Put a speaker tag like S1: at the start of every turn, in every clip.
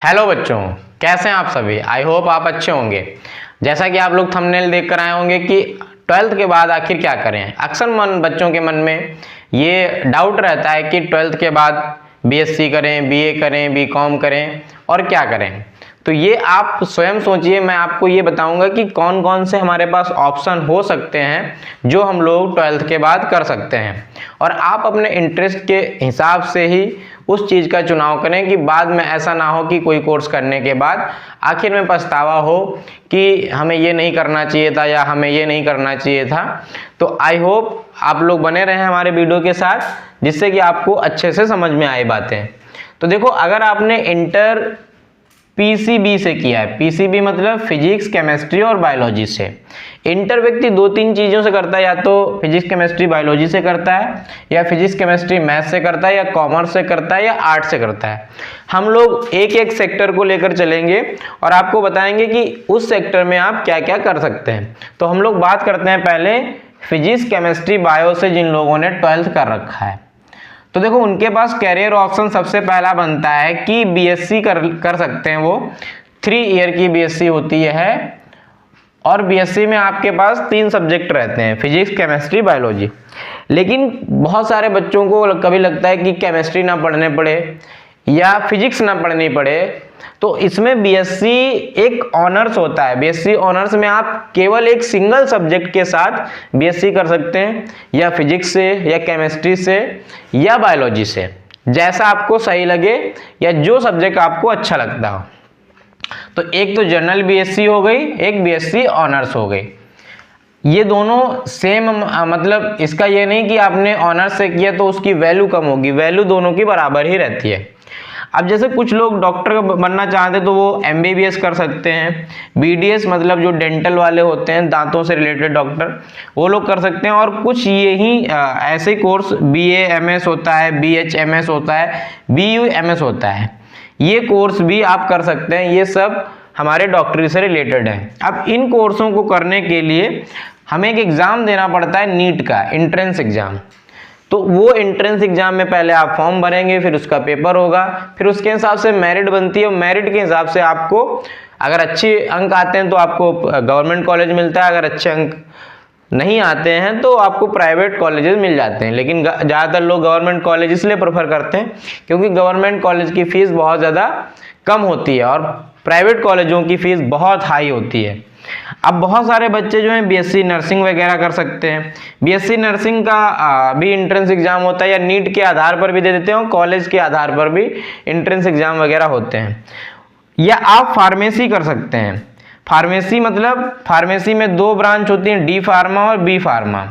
S1: Hello बच्चों, कैसे हैं आप सभी। आई होप आप अच्छे होंगे। जैसा कि आप लोग थंबनेल देख कर आए होंगे कि 12th के बाद आखिर क्या करें। अक्सर बच्चों के मन में ये डाउट रहता है कि 12th के बाद बीएससी करें, बीए करें, बीकॉम करें और क्या करें। तो ये आप स्वयं सोचिए, मैं आपको ये बताऊंगा कि कौन कौन से हमारे पास ऑप्शन हो सकते हैं जो हम लोग 12th के बाद कर सकते हैं, और आप अपने इंटरेस्ट के हिसाब से ही उस चीज़ का चुनाव करें कि बाद में ऐसा ना हो कि कोई कोर्स करने के बाद आखिर में पछतावा हो कि हमें ये नहीं करना चाहिए था या हमें ये नहीं करना चाहिए था। तो आई होप आप लोग बने रहें हमारे वीडियो के साथ, जिससे कि आपको अच्छे से समझ में आए बातें। तो देखो, अगर आपने इंटर पीसीबी से किया है, पीसीबी मतलब फिजिक्स, केमिस्ट्री और बायोलॉजी से। इंटर व्यक्ति दो तीन चीज़ों से करता है, या तो फिजिक्स, केमिस्ट्री, बायोलॉजी से करता है, या फिजिक्स, केमिस्ट्री, मैथ से करता है, या कॉमर्स से करता है, या आर्ट से करता है। हम लोग एक एक सेक्टर को लेकर चलेंगे और आपको बताएंगे कि उस सेक्टर में आप क्या क्या कर सकते हैं। तो हम लोग बात करते हैं पहले फिजिक्स, केमिस्ट्री, बायो से जिन लोगों ने 12th कर रखा है। तो देखो, उनके पास कैरियर ऑप्शन सबसे पहला बनता है कि बीएससी कर सकते हैं। वो 3 ईयर की बीएससी होती है, और बीएससी में आपके पास 3 सब्जेक्ट रहते हैं, फिजिक्स, केमिस्ट्री, बायोलॉजी। लेकिन बहुत सारे बच्चों को कभी लगता है कि केमिस्ट्री ना पढ़ने पड़े या फिजिक्स ना पढ़नी पड़े, तो इसमें बीएससी एक ऑनर्स होता है। बीएससी ऑनर्स में आप केवल एक सिंगल सब्जेक्ट के साथ बीएससी कर सकते हैं, या फिजिक्स से, या केमिस्ट्री से, या बायोलॉजी से, जैसा आपको सही लगे या जो सब्जेक्ट आपको अच्छा लगता हो। तो एक तो जनरल बीएससी हो गई, एक बीएससी ऑनर्स हो गई। ये दोनों सेम, मतलब इसका ये नहीं कि आपने ऑनर्स से किया तो उसकी वैल्यू कम होगी, वैल्यू दोनों की बराबर ही रहती है। अब जैसे कुछ लोग डॉक्टर बनना चाहते हैं तो वो एमबीबीएस कर सकते हैं, बीडीएस मतलब जो डेंटल वाले होते हैं, दांतों से रिलेटेड डॉक्टर, वो लोग कर सकते हैं। और कुछ यही ऐसे कोर्स बीएएमएस होता है, बीएचएमएस होता है, बीयूएमएस होता है, ये कोर्स भी आप कर सकते हैं। ये सब हमारे डॉक्टरी से रिलेटेड है। अब इन कोर्सों को करने के लिए हमें एक एग्ज़ाम देना पड़ता है, नीट का एंट्रेंस एग्ज़ाम। तो वो एंट्रेंस एग्जाम में पहले आप फॉर्म भरेंगे, फिर उसका पेपर होगा, फिर उसके हिसाब से मेरिट बनती है, और मेरिट के हिसाब से आपको अगर अच्छे अंक आते हैं तो आपको गवर्नमेंट कॉलेज मिलता है, अगर अच्छे अंक नहीं आते हैं तो आपको प्राइवेट कॉलेजेस मिल जाते हैं। लेकिन ज़्यादातर लोग गवर्नमेंट कॉलेज इसलिए प्रेफर करते हैं क्योंकि गवर्नमेंट कॉलेज की फ़ीस बहुत ज़्यादा कम होती है और प्राइवेट कॉलेजों की फ़ीस बहुत हाई होती है। अब बहुत सारे बच्चे जो हैं बीएससी नर्सिंग वगैरह कर सकते हैं। बीएससी नर्सिंग का भी एंट्रेंस एग्जाम होता है, या नीट के आधार पर भी दे देते हैं, कॉलेज के आधार पर भी एंट्रेंस एग्जाम वगैरह होते हैं। या आप फार्मेसी कर सकते हैं। फार्मेसी मतलब फार्मेसी में 2 ब्रांच होती हैं, डी फार्मा और बी फार्मा।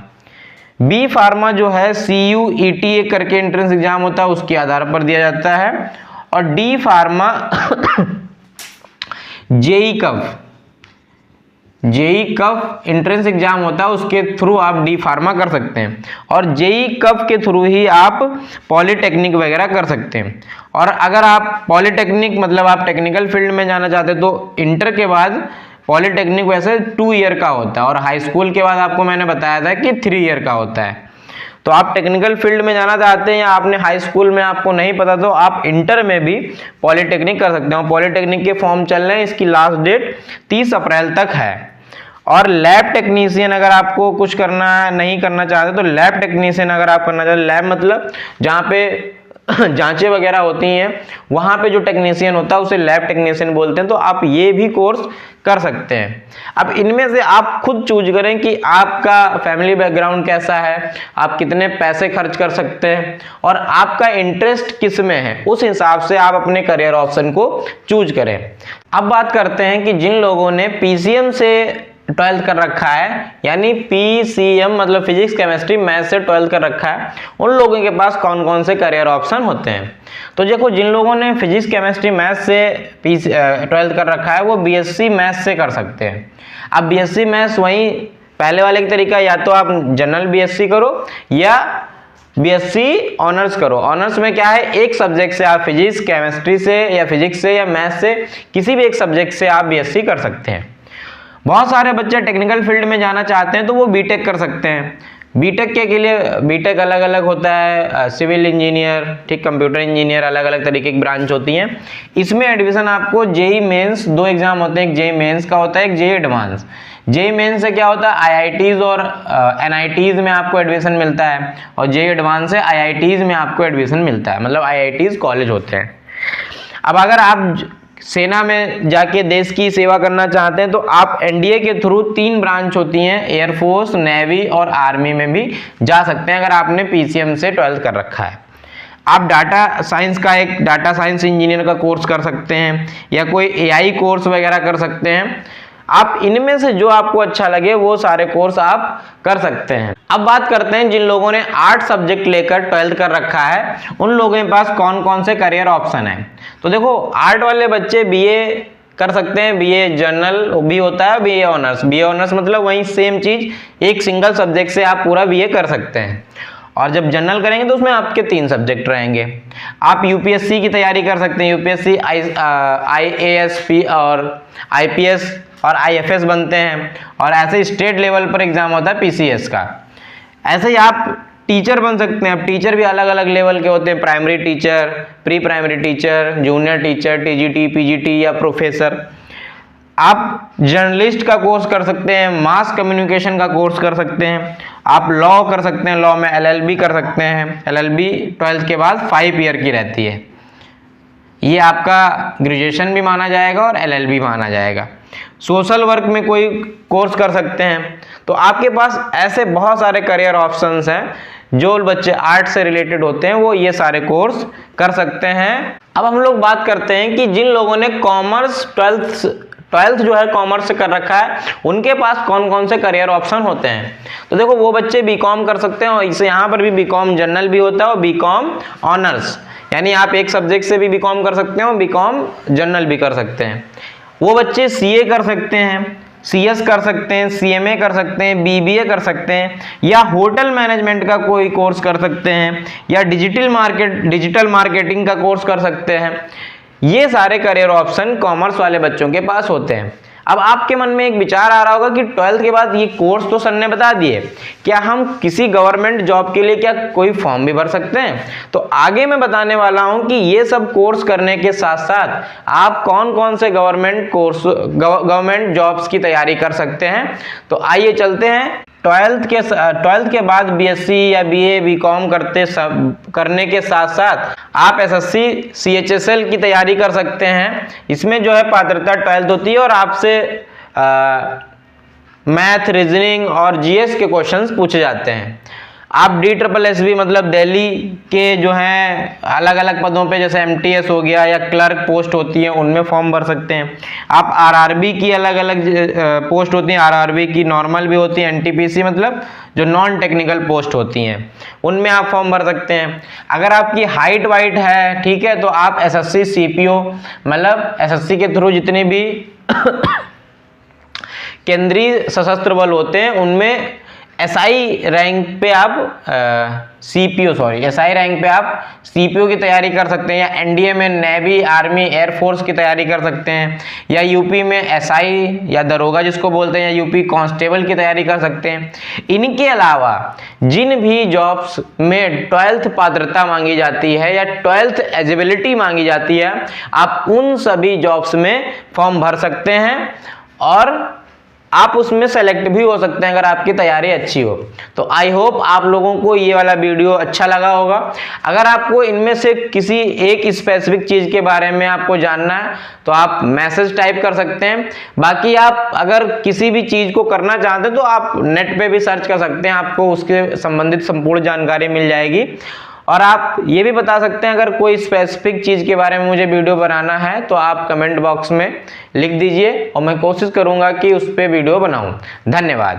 S1: बी फार्मा जो है CUETA करके एंट्रेंस एग्जाम होता है, उसके आधार पर दिया जाता है। और डी फार्मा जेई कफ एंट्रेंस एग्जाम होता है, उसके थ्रू आप डी फार्मा कर सकते हैं। और जेई कफ के थ्रू ही आप पॉलीटेक्निक वगैरह कर सकते हैं। और अगर आप पॉलीटेक्निक मतलब आप टेक्निकल फील्ड में जाना चाहते हैं तो इंटर के बाद पॉलीटेक्निक वैसे 2 ईयर का होता है, और हाई स्कूल के बाद आपको मैंने बताया था कि 3 ईयर का होता है। तो आप टेक्निकल फील्ड में जाना चाहते हैं, या आपने हाई स्कूल में आपको नहीं पता, तो आप इंटर में भी पॉलीटेक्निक कर सकते हैं। पॉलीटेक्निक के फॉर्म चल रहे हैं, इसकी लास्ट डेट 30 अप्रैल तक है। और लैब टेक्नीशियन अगर आपको कुछ करना है, नहीं करना चाहते, तो लैब टेक्नीशियन अगर आप करना चाहते, लैब मतलब जहाँ पे जांचें वगैरह होती हैं, वहाँ पे जो टेक्नीशियन होता है उसे लैब टेक्नीशियन बोलते हैं। तो आप ये भी कोर्स कर सकते हैं। अब इनमें से आप खुद चूज करें कि आपका फैमिली बैकग्राउंड कैसा है, आप कितने पैसे खर्च कर सकते हैं, और आपका इंटरेस्ट किस में है, उस हिसाब से आप अपने करियर ऑप्शन को चूज करें। अब बात करते हैं कि जिन लोगों ने पीसीएम से 12th कर रखा है, यानी पीसीएम मतलब फिजिक्स, केमिस्ट्री, मैथ से 12th कर रखा है, उन लोगों के पास कौन कौन से करियर ऑप्शन होते हैं। तो देखो, जिन लोगों ने फिजिक्स, केमिस्ट्री, मैथ से 12th कर रखा है, वो बीएससी मैथ से कर सकते हैं। अब बीएससी मैथ्स वही पहले वाले की तरीका, या तो आप जनरल बीएससी करो या बीएससी ऑनर्स करो। ऑनर्स में क्या है, एक सब्जेक्ट से आप फिजिक्स, केमिस्ट्री से, या फिजिक्स से, या मैथ से, किसी भी एक सब्जेक्ट से आप बीएससी कर सकते हैं। बहुत सारे बच्चे टेक्निकल फील्ड में जाना चाहते हैं तो वो बीटेक कर सकते हैं। बीटेक के लिए बीटेक अलग अलग होता है, सिविल इंजीनियर, ठीक, कंप्यूटर इंजीनियर, अलग अलग तरीके की ब्रांच होती हैं। इसमें एडमिशन आपको जेई मेंस, 2 एग्जाम होते हैं, एक जेई मेंस का होता है, एक जेई एडवांस। जेई मेंस से क्या होता है, आईआईटीज और एनआईटीज में आपको एडमिशन मिलता है, और जेई एडवांस से आईआईटीज में आपको एडमिशन मिलता है, मतलब आईआईटीज कॉलेज होते हैं। अब अगर आप सेना में जाके देश की सेवा करना चाहते हैं तो आप एनडीए के थ्रू 3 ब्रांच होती हैं, एयरफोर्स, नेवी और आर्मी में भी जा सकते हैं अगर आपने पीसीएम से 12th कर रखा है। आप डाटा साइंस का एक डाटा साइंस इंजीनियर का कोर्स कर सकते हैं, या कोई एआई कोर्स वगैरह कर सकते हैं। आप इनमें से जो आपको अच्छा लगे वो सारे कोर्स आप कर सकते हैं। अब बात करते हैं जिन लोगों ने 8 सब्जेक्ट लेकर 12th कर रखा है, उन लोगों के पास कौन कौन से करियर ऑप्शन है। तो देखो, आर्ट वाले बच्चे बीए कर सकते हैं, बीए जनरल भी होता है, बीए ऑनर्स। बीए ऑनर्स मतलब वही सेम चीज, एक सिंगल सब्जेक्ट से आप पूरा बीए कर सकते हैं। और जब जनरल करेंगे तो उसमें आपके 3 सब्जेक्ट रहेंगे। आप यूपीएससी की तैयारी कर सकते हैं, यूपीएससी आईएएस और आईपीएस और आईएफएस बनते हैं, और ऐसे स्टेट लेवल पर एग्जाम होता है पीसीएस का। ऐसे ही आप टीचर बन सकते हैं। अब टीचर भी अलग अलग लेवल के होते हैं, primary teacher, pre primary teacher, junior teacher, TGT, PGT या प्रोफेसर। आप जर्नलिस्ट का कोर्स कर सकते हैं, मास कम्युनिकेशन का कोर्स कर सकते हैं, आप लॉ कर सकते हैं, लॉ में एलएलबी कर सकते हैं। एलएलबी 12th के बाद 5 ईयर की रहती है, ये आपका ग्रेजुएशन भी माना जाएगा और एलएलबी माना जाएगा। सोशल वर्क में कोई कोर्स कर सकते हैं। तो आपके पास ऐसे बहुत सारे करियर ऑप्शंस हैं, जो बच्चे आर्ट से रिलेटेड होते हैं वो ये सारे कोर्स कर सकते हैं। अब हम लोग बात करते हैं कि जिन लोगों ने कॉमर्स 12th जो है कॉमर्स से कर रखा है, उनके पास कौन कौन से करियर ऑप्शन होते हैं। तो देखो, वो बच्चे बीकॉम कर सकते हैं, और इसे यहाँ पर भी बीकॉम जनरल भी होता है और बीकॉम ऑनर्स, यानी आप एक सब्जेक्ट से भी बीकॉम कर सकते हैं और बीकॉम जनरल भी कर सकते हैं। वो बच्चे सीए कर सकते हैं, सीएस कर सकते हैं, सीएमए कर सकते हैं, बीबीए कर सकते हैं, या होटल मैनेजमेंट का कोई कोर्स कर सकते हैं, या डिजिटल मार्केटिंग का कोर्स कर सकते हैं। ये सारे करियर ऑप्शन कॉमर्स वाले बच्चों के पास होते हैं। अब आपके मन में एक विचार आ रहा होगा कि 12th के बाद ये कोर्स तो सर ने बता दिए, क्या हम किसी गवर्नमेंट जॉब के लिए क्या कोई फॉर्म भी भर सकते हैं? तो आगे मैं बताने वाला हूं कि ये सब कोर्स करने के साथ साथ आप कौन कौन से गवर्नमेंट जॉब्स की तैयारी कर सकते हैं। तो आइए चलते हैं। 12th के बाद बीएससी या बीए बीकॉम करने के साथ साथ आप एसएससी सीएचएसएल की तैयारी कर सकते हैं। इसमें जो है पात्रता 12th होती है, और आपसे मैथ, रीजनिंग और जीएस के क्वेश्चंस पूछे जाते हैं। आप DSSB मतलब दिल्ली के जो हैं अलग अलग पदों पे, जैसे एमटीएस हो गया या क्लर्क पोस्ट होती है, उनमें फॉर्म भर सकते हैं। आप आरआरबी की अलग अलग पोस्ट होती हैं, आरआरबी की नॉर्मल भी होती है, एनटीपीसी मतलब जो नॉन टेक्निकल पोस्ट होती हैं, उनमें आप फॉर्म भर सकते हैं। अगर आपकी हाइट वाइट है, ठीक है, तो आप एसएससी सीपीओ मतलब एसएससी के थ्रू जितने भी केंद्रीय सशस्त्र बल होते हैं उनमें एसआई रैंक पे आप एसआई रैंक पे आप सीपीओ की तैयारी कर सकते हैं, या एनडीए में नेवी, आर्मी, एयरफोर्स की तैयारी कर सकते हैं, या यूपी में एसआई या दरोगा जिसको बोलते हैं, या यूपी कांस्टेबल की तैयारी कर सकते हैं। इनके अलावा जिन भी जॉब्स में 12th पात्रता मांगी जाती है या 12th एलिजिबिलिटी मांगी जाती है, आप उन सभी जॉब्स में फॉर्म भर सकते हैं, और आप उसमें सेलेक्ट भी हो सकते हैं अगर आपकी तैयारी अच्छी हो। तो आई होप आप लोगों को ये वाला वीडियो अच्छा लगा होगा। अगर आपको इनमें से किसी एक स्पेसिफिक चीज के बारे में आपको जानना है तो आप मैसेज टाइप कर सकते हैं। बाकी आप अगर किसी भी चीज को करना चाहते हैं तो आप नेट पे भी सर्च कर सकते हैं, आपको उसके संबंधित संपूर्ण जानकारी मिल जाएगी। और आप ये भी बता सकते हैं अगर कोई स्पेसिफिक चीज के बारे में मुझे वीडियो बनाना है तो आप कमेंट बॉक्स में लिख दीजिए, और मैं कोशिश करूंगा कि उस पर वीडियो बनाऊं। धन्यवाद।